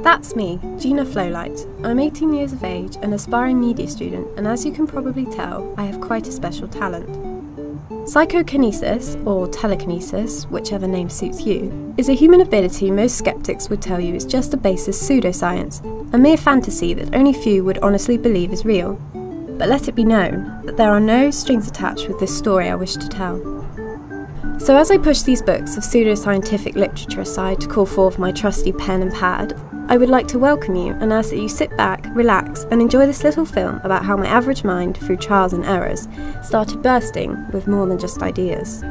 That's me, Geena Flolight. I'm 18 years of age, an aspiring media student, and as you can probably tell, I have quite a special talent. Psychokinesis, or telekinesis, whichever name suits you, is a human ability most skeptics would tell you is just a basis pseudoscience, a mere fantasy that only few would honestly believe is real. But let it be known that there are no strings attached with this story I wish to tell. So as I push these books of pseudoscientific literature aside to call forth my trusty pen and pad, I would like to welcome you and ask that you sit back, relax, and enjoy this little film about how my average mind, through trials and errors, started bursting with more than just ideas.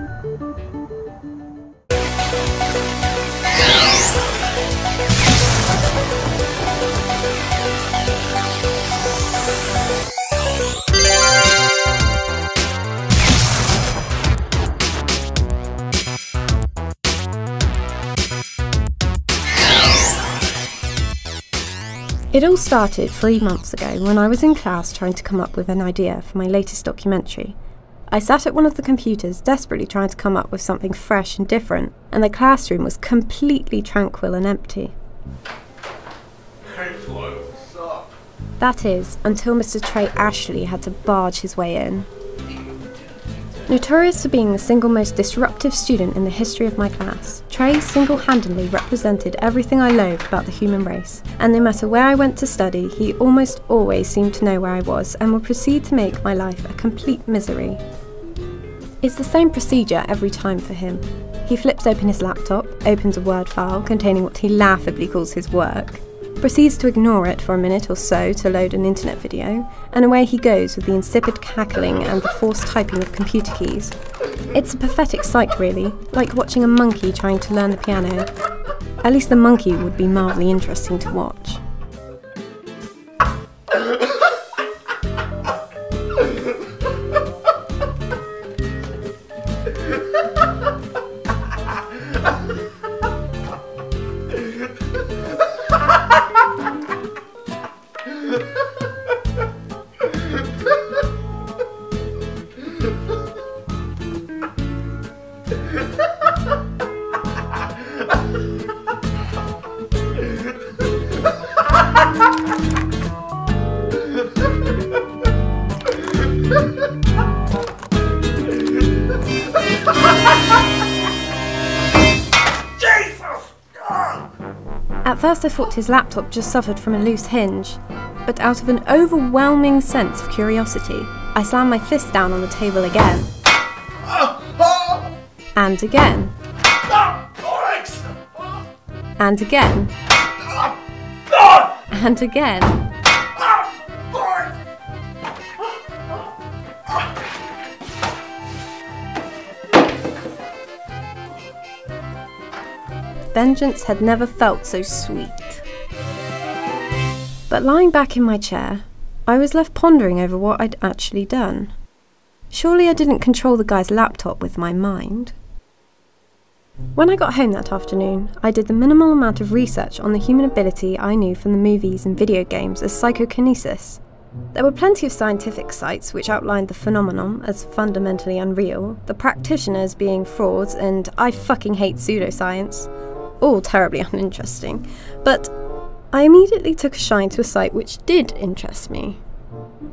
It all started 3 months ago when I was in class trying to come up with an idea for my latest documentary. I sat at one of the computers desperately trying to come up with something fresh and different, and the classroom was completely tranquil and empty. Hey Flo, what's up? That is, until Mr. Trey Ashley had to barge his way in. Notorious for being the single most disruptive student in the history of my class, Trey single-handedly represented everything I loathed about the human race, and no matter where I went to study, he almost always seemed to know where I was and would proceed to make my life a complete misery. It's the same procedure every time for him. He flips open his laptop, opens a Word file containing what he laughably calls his work, proceeds to ignore it for a minute or so to load an internet video, and away he goes with the insipid cackling and the forced typing of computer keys. It's a pathetic sight really, like watching a monkey trying to learn the piano. At least the monkey would be mildly interesting to watch. At first I thought his laptop just suffered from a loose hinge, but out of an overwhelming sense of curiosity, I slammed my fist down on the table again. And again. And again. And again. Vengeance had never felt so sweet. But lying back in my chair, I was left pondering over what I'd actually done. Surely I didn't control the guy's laptop with my mind. When I got home that afternoon, I did the minimal amount of research on the human ability I knew from the movies and video games as psychokinesis. There were plenty of scientific sites which outlined the phenomenon as fundamentally unreal, the practitioners being frauds, and I fucking hate pseudoscience. All terribly uninteresting, but I immediately took a shine to a site which did interest me.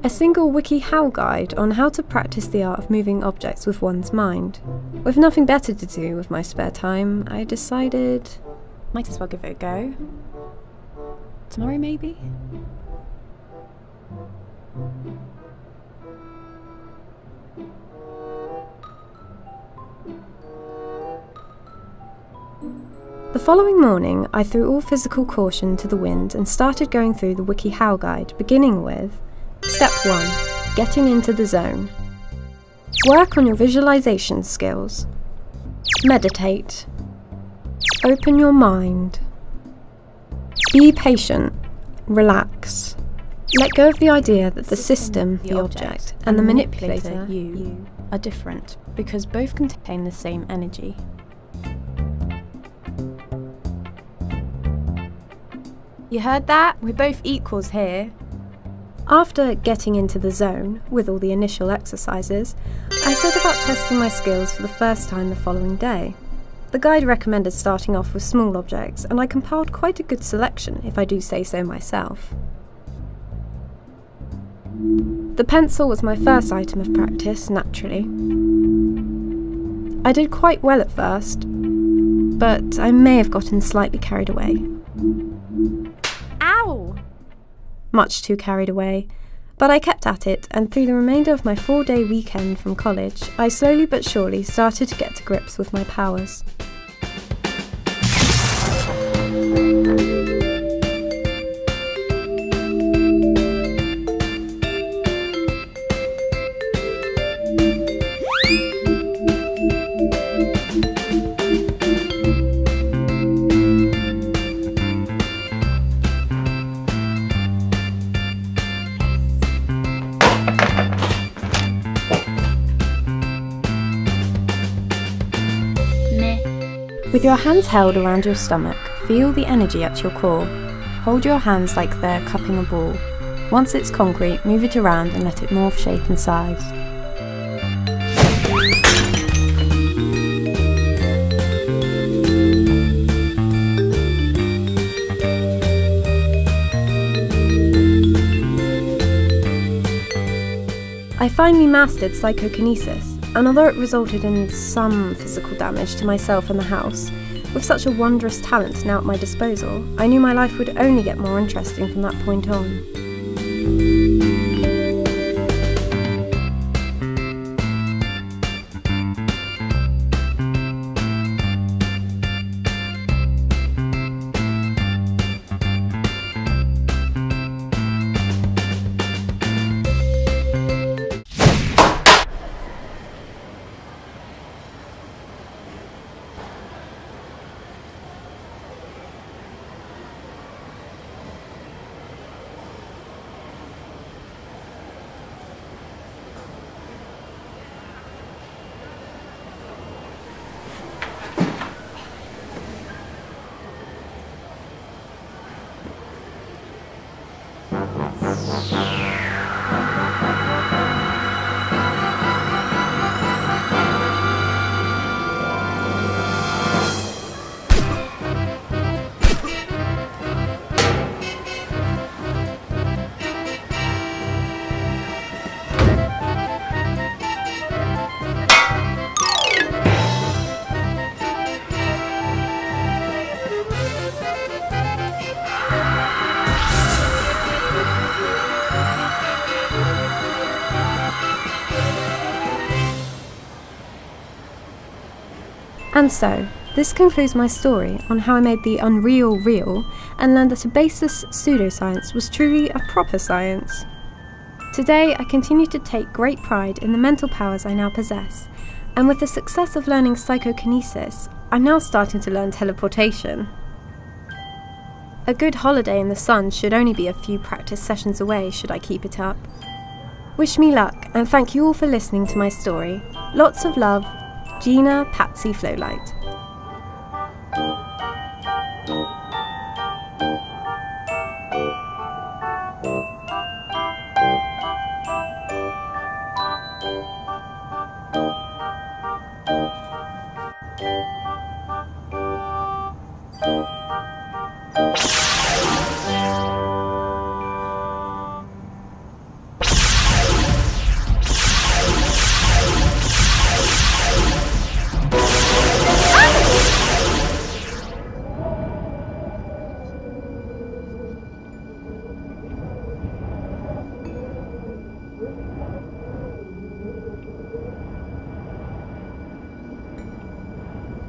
A single WikiHow guide on how to practice the art of moving objects with one's mind. With nothing better to do with my spare time, I decided might as well give it a go. Tomorrow maybe? The following morning, I threw all physical caution to the wind and started going through the WikiHow guide, beginning with Step 1. Getting into the zone. Work on your visualization skills. Meditate. Open your mind. Be patient. Relax. Let go of the idea that the system, the object, and the manipulator, you, are different, because both contain the same energy. You heard that? We're both equals here. After getting into the zone, with all the initial exercises, I set about testing my skills for the first time the following day. The guide recommended starting off with small objects, and I compiled quite a good selection, if I do say so myself. The pencil was my first item of practice, naturally. I did quite well at first, but I may have gotten slightly carried away. Ow! Much too carried away. But I kept at it, and through the remainder of my 4-day weekend from college, I slowly but surely started to get to grips with my powers. With your hands held around your stomach, feel the energy at your core. Hold your hands like they're cupping a ball. Once it's concrete, move it around and let it morph shape and size. I finally mastered psychokinesis, and although it resulted in some physical damage to myself and the house, with such a wondrous talent now at my disposal, I knew my life would only get more interesting from that point on. And so, this concludes my story on how I made the unreal real and learned that a baseless pseudoscience was truly a proper science. Today, I continue to take great pride in the mental powers I now possess, and with the success of learning psychokinesis, I'm now starting to learn teleportation. A good holiday in the sun should only be a few practice sessions away should I keep it up. Wish me luck, and thank you all for listening to my story. Lots of love, Geena Flolight.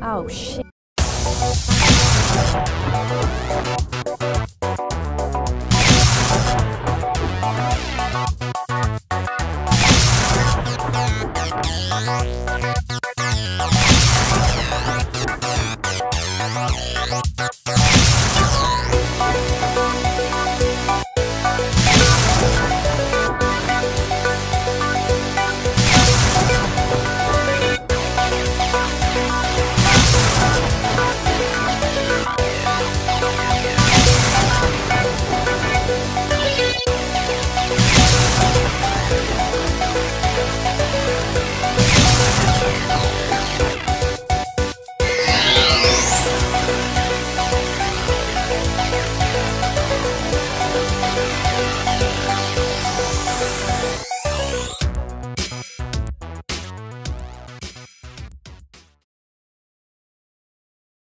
Oh shit.